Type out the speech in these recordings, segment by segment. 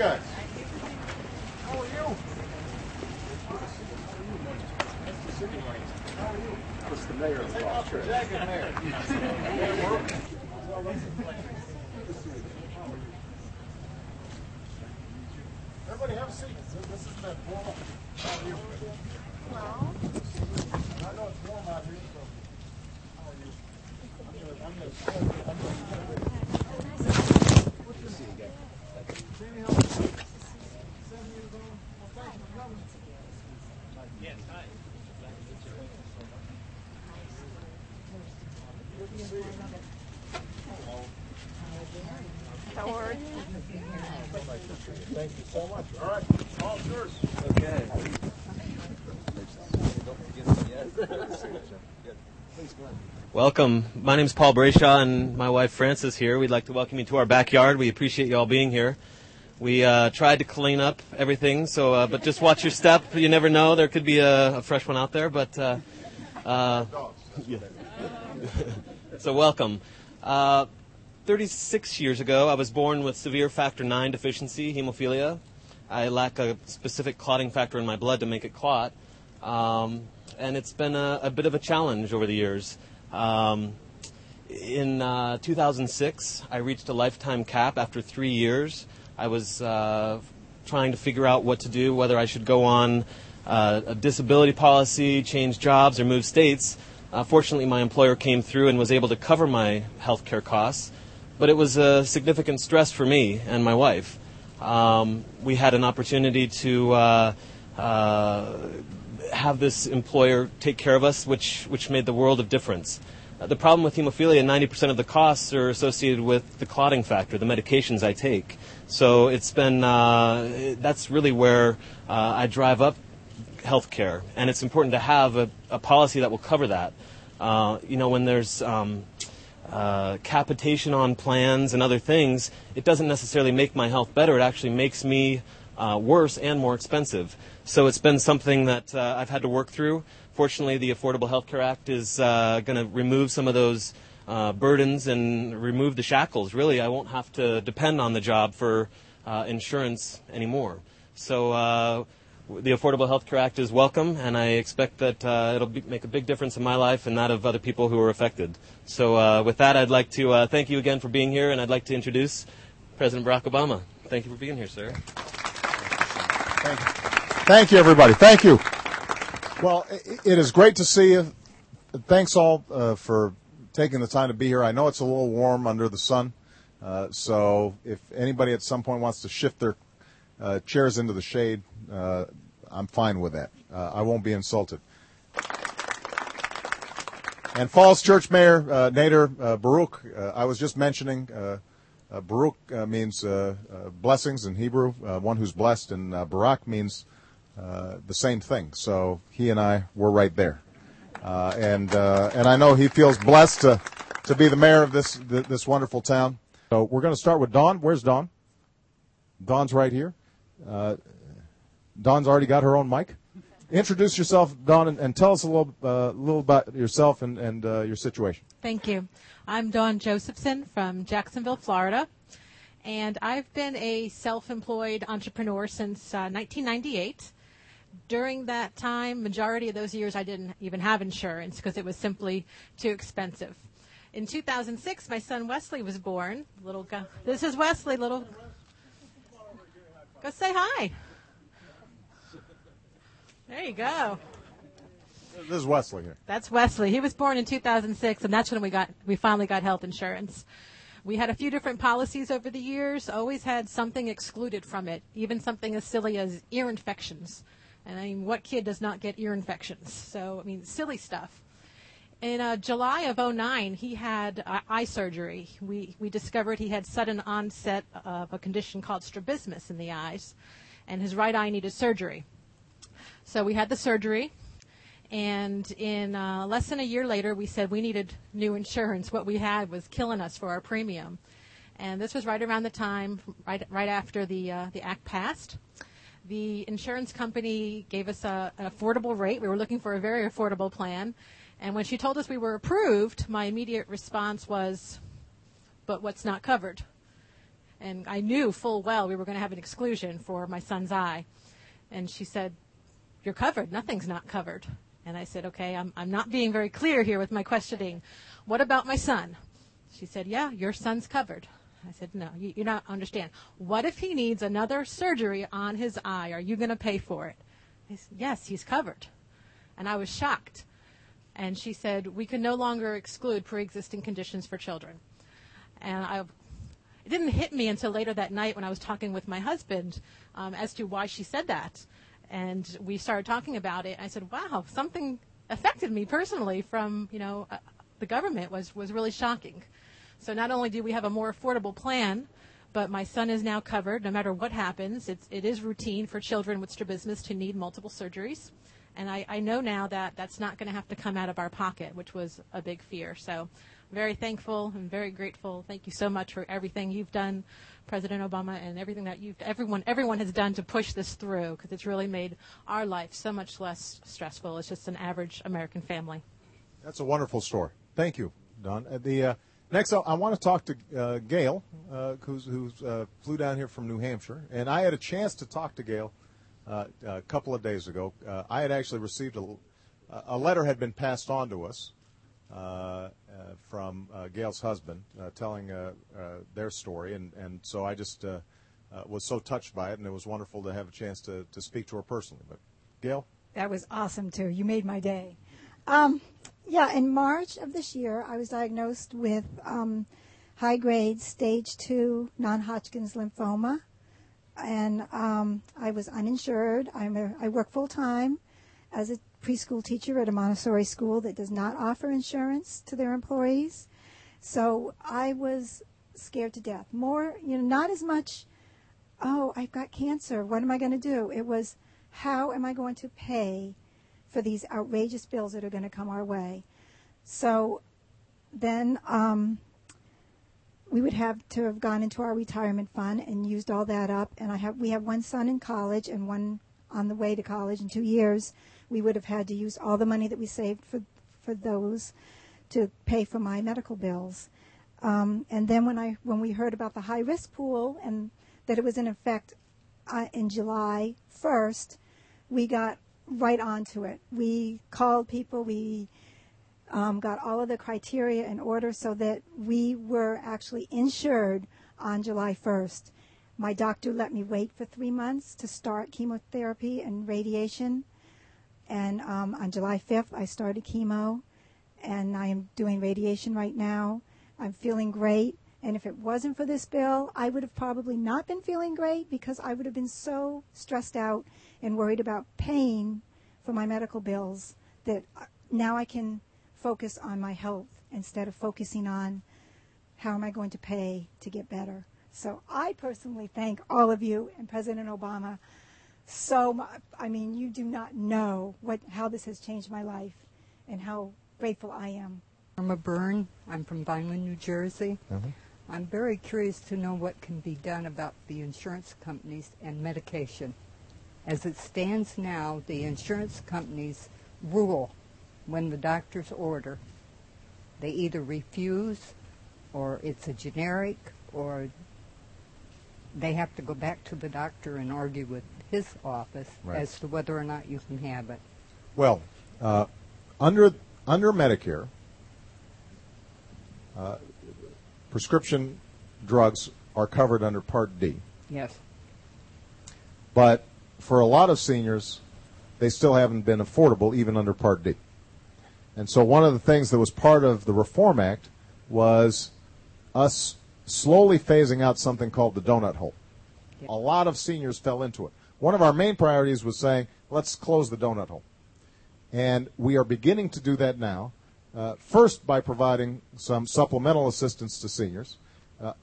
guys? How are you? How are you? It's the mayor of the Ross Church. Mayor. Everybody have a seat. This is the warm up. How are you? Well. I know it's warm out here, so how are you? I'm going to what's your name again? Sammy, how are you? 7 years old. Well, thank you for coming. Yes, hi. Good to see you. How are you? Thank you so much. All right, all yours. Okay. Welcome. My name is Paul Brayshaw, and my wife Frances here. We'd like to welcome you to our backyard. We appreciate you all being here. We tried to clean up everything, so but just watch your step. You never know; there could be a fresh one out there. But yeah. So welcome. 36 years ago, I was born with severe factor IX deficiency, hemophilia. I lack a specific clotting factor in my blood to make it clot. And it's been a bit of a challenge over the years. In 2006, I reached a lifetime cap after 3 years. I was trying to figure out what to do, whether I should go on a disability policy, change jobs, or move states. Fortunately, my employer came through and was able to cover my health care costs. But it was a significant stress for me and my wife. We had an opportunity to have this employer take care of us, which made the world of difference. The problem with hemophilia, 90% of the costs are associated with the clotting factor, the medications I take. So it's been, that's really where I drive up health care. And it's important to have a policy that will cover that. When there's capitation on plans and other things, it doesn't necessarily make my health better. It actually makes me worse and more expensive. So it's been something that I've had to work through. Fortunately, the Affordable Health Care Act is going to remove some of those burdens and remove the shackles. Really, I won't have to depend on the job for insurance anymore. So the Affordable Health Care Act is welcome, and I expect that it'll make a big difference in my life and that of other people who are affected. So with that, I'd like to thank you again for being here, and I'd like to introduce President Barack Obama. Thank you for being here, sir. Thank you. Thank you, everybody. Thank you. Well, it is great to see you. Thanks all for taking the time to be here. I know it's a little warm under the sun, so if anybody at some point wants to shift their chairs into the shade, I'm fine with that. I won't be insulted. And Falls Church Mayor Nader Baruch, I was just mentioning, Baruch means blessings in Hebrew, one who's blessed, and Barak means the same thing. So he and I were right there. And I know he feels blessed to be the mayor of this wonderful town. So we're going to start with Dawn. Where's Dawn? Dawn's right here. Dawn's already got her own mic. Introduce yourself, Dawn, and tell us a little about yourself and your situation. Thank you. I'm Dawn Josephson from Jacksonville, Florida, and I've been a self-employed entrepreneur since 1998. During that time, majority of those years, I didn't even have insurance because it was simply too expensive. In 2006, my son Wesley was born. Little guy. This is Wesley. Little. Go say hi. There you go. This is Wesley here. That's Wesley. He was born in 2006, and that's when we finally got health insurance. We had a few different policies over the years, always had something excluded from it, even something as silly as ear infections. And I mean, what kid does not get ear infections? So, I mean, silly stuff. In July of 2009, he had eye surgery. We discovered he had sudden onset of a condition called strabismus in the eyes, and his right eye needed surgery. So we had the surgery, and in less than a year later, we said we needed new insurance. What we had was killing us for our premium. And this was right around the time, right after the act passed. The insurance company gave us an affordable rate. We were looking for a very affordable plan. And when she told us we were approved, my immediate response was, but what's not covered? And I knew full well we were going to have an exclusion for my son's eye. And she said, "You're covered. Nothing's not covered." And I said, "Okay, I'm not being very clear here with my questioning. What about my son?" She said, "Yeah, your son's covered." I said, "No, you don't understand. What if he needs another surgery on his eye? Are you going to pay for it?" I said, "Yes, he's covered." And I was shocked. And she said, "We can no longer exclude pre-existing conditions for children." And it didn't hit me until later that night when I was talking with my husband as to why she said that. And we started talking about it. I said, "Wow, something affected me personally from, the government was really shocking." So not only do we have a more affordable plan, but my son is now covered no matter what happens. It is routine for children with strabismus to need multiple surgeries. And I know now that that's not going to have to come out of our pocket, which was a big fear. So very thankful and very grateful. Thank you so much for everything you've done, President Obama, and everything that everyone has done to push this through, because it's really made our life so much less stressful. It's just an average American family. That's a wonderful story. Thank you, Don. Next, I want to talk to Gail, who flew down here from New Hampshire, and I had a chance to talk to Gail a couple of days ago. I had actually received a letter had been passed on to us from Gail's husband telling their story, and so I just was so touched by it, and it was wonderful to have a chance to speak to her personally. But Gail? That was awesome, too. You made my day. Yeah, in March of this year, I was diagnosed with high-grade stage 2 non-Hodgkin's lymphoma, and I was uninsured. I work full-time as a preschool teacher at a Montessori school that does not offer insurance to their employees. So I was scared to death. More, not as much, "Oh, I've got cancer. What am I going to do?" It was, how am I going to pay for these outrageous bills that are going to come our way? So then we would have to have gone into our retirement fund and used all that up. And we have one son in college and one on the way to college in 2 years. We would have had to use all the money that we saved for those to pay for my medical bills. And then when we heard about the high-risk pool and that it was in effect in July 1st, we got right onto it. We called people. We got all of the criteria in order so that we were actually insured on July 1st. My doctor let me wait for 3 months to start chemotherapy and radiation. And on July 5th, I started chemo, and I am doing radiation right now. I'm feeling great. And if it wasn't for this bill, I would have probably not been feeling great because I would have been so stressed out and worried about paying for my medical bills that now I can focus on my health instead of focusing on how am I going to pay to get better. So I personally thank all of you and President Obama so much. I mean, you do not know how this has changed my life and how grateful I am. Irma Byrne. I'm from Vineland, New Jersey. Mm-hmm. I'm very curious to know what can be done about the insurance companies and medication. As it stands now, the insurance companies rule when the doctors order. They either refuse, or it's a generic, or they have to go back to the doctor and argue with his office as to whether or not you can have it. Well, under Medicare, prescription drugs are covered under Part D. Yes. But for a lot of seniors, they still haven't been affordable even under Part D. And so one of the things that was part of the Reform Act was us slowly phasing out something called the donut hole. Yeah. A lot of seniors fell into it. One of our main priorities was saying, let's close the donut hole. And we are beginning to do that now, first by providing some supplemental assistance to seniors. A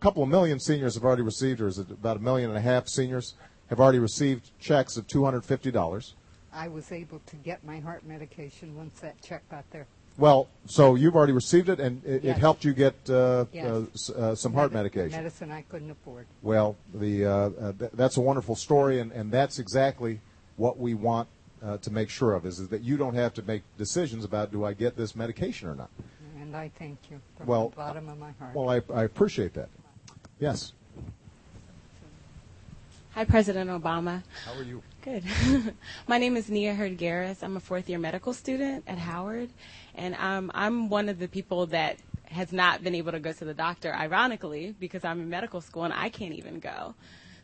couple of million seniors have already received, or is it about 1.5 million seniors have already received checks of $250. I was able to get my heart medication once that check got there. Well, so you've already received it, and it Yes. helped you get Yes. some heart medication. Medicine I couldn't afford. Well, that's a wonderful story, and that's exactly what we want to make sure of, is that you don't have to make decisions about, do I get this medication or not. And I thank you from Well, the bottom of my heart. Well, I appreciate that. Yes. Hi, President Obama. How are you? Good. My name is Nia Hurd-Garris. I'm a fourth-year medical student at Howard, and I'm one of the people that has not been able to go to the doctor, ironically, because I'm in medical school and I can't even go.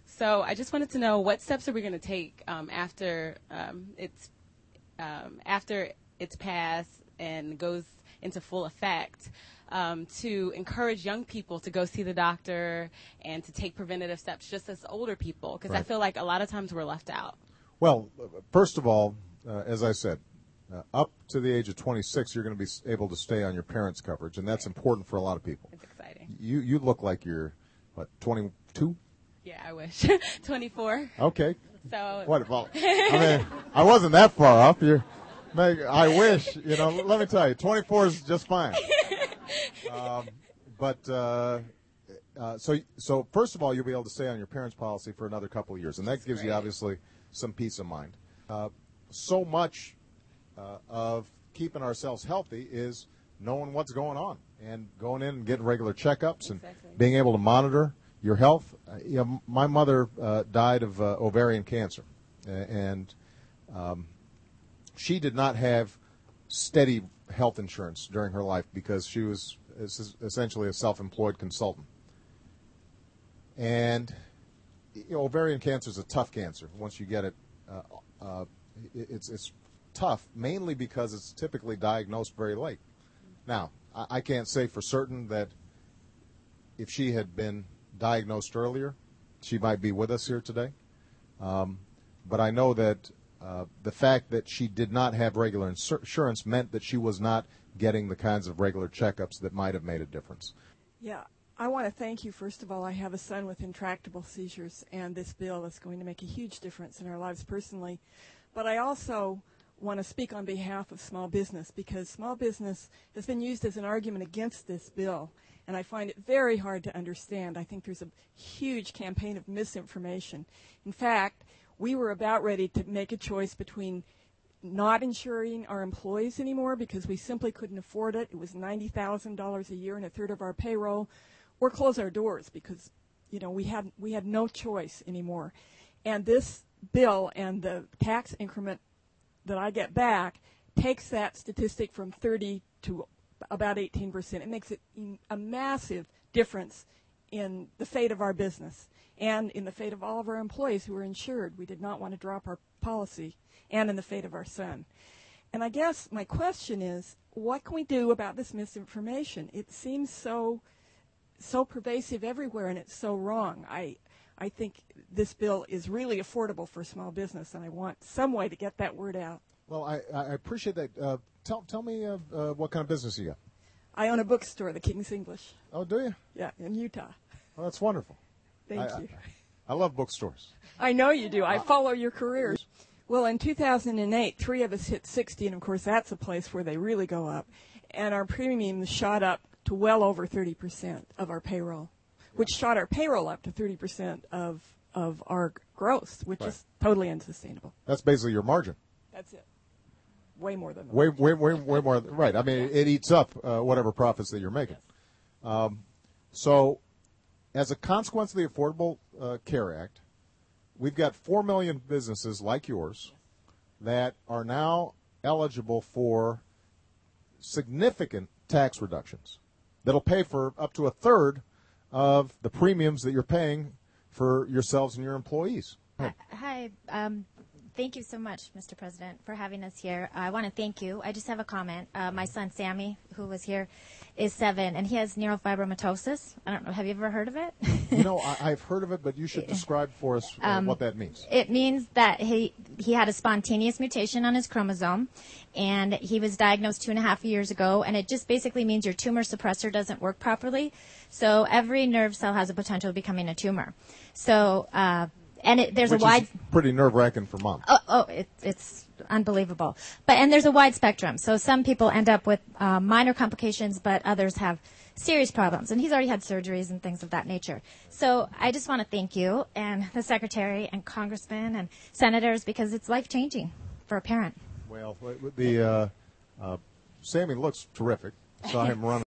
So I just wanted to know, what steps are we going to take after it's passed and goes into full effect, to encourage young people to go see the doctor and to take preventative steps just as older people, because I Right. feel like a lot of times we're left out. Well, first of all, as I said, up to the age of 26, you're going to be able to stay on your parents' coverage, and that's important for a lot of people. It's exciting. You look like you're, what, 22? Yeah, I wish. 24. Okay. So What? Well, I mean, I wasn't that far up. I wish, let me tell you, 24 is just fine. So first of all, you'll be able to stay on your parents' policy for another couple of years, and that gives you obviously some peace of mind. So much of keeping ourselves healthy is knowing what's going on and going in and getting regular checkups and being able to monitor your health. My mother died of ovarian cancer, and she did not have steady health insurance during her life because she was essentially a self-employed consultant. And ovarian cancer is a tough cancer. Once you get it, it's tough, mainly because it's typically diagnosed very late. Now, I can't say for certain that if she had been diagnosed earlier, she might be with us here today. But I know that the fact that she did not have regular insurance meant that she was not getting the kinds of regular checkups that might have made a difference. Yeah, I want to thank you. First of all, I have a son with intractable seizures, and this bill is going to make a huge difference in our lives personally. But I also want to speak on behalf of small business, because small business has been used as an argument against this bill, and I find it very hard to understand. I think there's a huge campaign of misinformation. In fact, we were about ready to make a choice between not insuring our employees anymore because we simply couldn't afford it. It was $90,000 a year and a third of our payroll, or close our doors because, we had no choice anymore. And this bill and the tax increment that I get back takes that statistic from 30 to about 18%. It makes it a massive difference in the fate of our business and in the fate of all of our employees who are insured. We did not want to drop our policy, and in the fate of our son. And I guess my question is, what can we do about this misinformation? It seems so pervasive everywhere, and it's so wrong. I think this bill is really affordable for small business, and I want some way to get that word out. Well, I appreciate that. Tell me what kind of business you got. I own a bookstore, the King's English. Oh, do you? Yeah, in Utah. Well, that's wonderful. Thank you. I love bookstores. I know you do. I follow your career. Well, in 2008, 3 of us hit 60, and of course that's a place where they really go up. And our premiums shot up to well over 30% of our payroll, which shot our payroll up to 30% of our gross, which is totally unsustainable. That's basically your margin. That's it. Way more than that. Way more. Right. I mean, it eats up whatever profits that you're making. So, as a consequence of the Affordable Care Act, we've got 4 million businesses like yours that are now eligible for significant tax reductions that'll pay for up to a third of the premiums that you're paying for yourselves and your employees. Hi. Thank you so much, Mr. President, for having us here. I want to thank you. I just have a comment. My son, Sammy, who was here, is 7, and he has neurofibromatosis. I don't know. Have you ever heard of it? I've heard of it, but you should describe for us what that means. It means that he had a spontaneous mutation on his chromosome, and he was diagnosed 2.5 years ago, and it just basically means your tumor suppressor doesn't work properly. So every nerve cell has a potential of becoming a tumor. So... there's Which a wide, is pretty nerve-wracking for mom. It's unbelievable. And there's a wide spectrum. So some people end up with minor complications, but others have serious problems. And he's already had surgeries and things of that nature. So I just want to thank you and the secretary and congressmen and senators, because it's life-changing for a parent. Well, Sammy looks terrific. Saw him run